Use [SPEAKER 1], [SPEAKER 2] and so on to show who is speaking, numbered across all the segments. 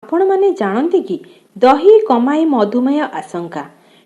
[SPEAKER 1] आपण माने जानते कि दही कमाए मधुमेह आशंका।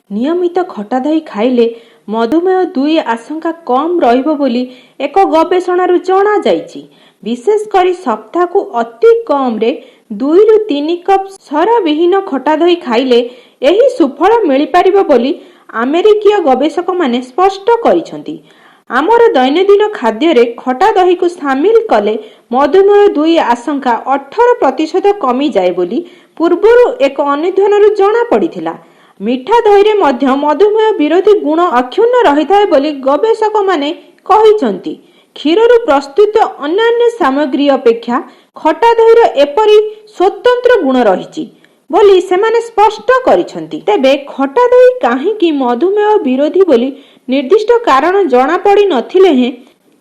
[SPEAKER 1] नियमित खटा दही खाइले मधुमेह 2 आशंका कम रहिबो बोली एक गवेषणारु जना जाइछि। विशेष करी सप्ताह को अति कम रे 2 रु 3 कप सरविहीन खटा दही खाइले एही सुफल मिलि पारिबो बोली अमेरिकीय गवेषक माने स्पष्ट करिसंती। आमर दैनंदिन खाद्य रे खटा दही को शामिल कले मधुमेह 2 आशंका 18% कमी जाए बोली पूर्वरु एक अनुध्यान जना पड़िथिला। मिठा दही रे मध्य मधुमेह विरोधी गुण अक्षुण्ण रहिथाय बोली गवेषक माने कहिसंती। क्षीररु प्रस्तुत अन्य सामग्री अपेक्षा खटा दही रो एपरी स्वतंत्र गुण रहिछि बोली सेमाने स्पष्ट करिसंती। तेबे खटा दही काहेकि मधुमेह विरोधी बोली निर्दिष्ट कारण जना पड़ी नथिले हैं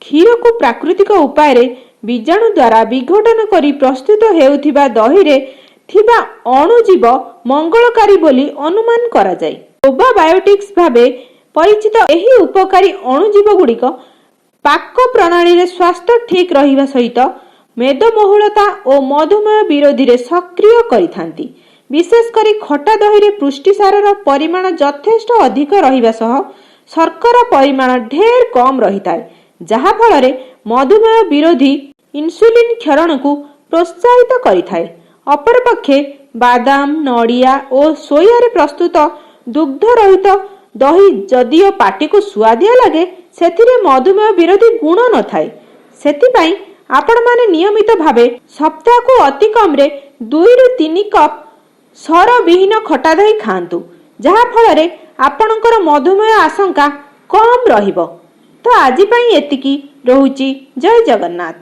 [SPEAKER 1] क्षीर को प्राकृतिक उपाय रे बीजाणु द्वारा विघटन करी प्रस्तुत हेउथिबा दही रे थिबा अणुजीव मंगलकारी बोली अनुमान करा जाय। प्रोबायोटिक्स भाबे परिचित एही उपकारी अणुजीव गुड़िक पाक प्रणाली रे स्वास्थ्य ठीक रहिबा सहित मेदबहुलता और मधुमेह विरोधी रे सक्रिय करिथांती। विशेष करी खटा दही रे पुष्टिसार परिमाण यथेष्ट अधिक रहिबा सह शर्करा परिमाण ढेर कम रहिताय, जहा फल रे मधुमेह विरोधी इंसुलिन क्षरण को प्रोत्साहित करिथाय। अपरपक्षे बादाम नड़िया और सोया रे प्रस्तुत दुग्ध रहित दही जदियो पाटी को सुआदिया लगे सेथिरे मधुमेह विरोधी गुण न थाए। सेथिपाई आपण माने नियमित भावे सप्ताह को अति कम रे 2 रु 3 कप सरविहीन खटा दही खांतु, जहा फल रे आपणकर मधुमेह आशंका कम रहिबो। तो आजि पई एतिकी रहुची। जय जगन्नाथ।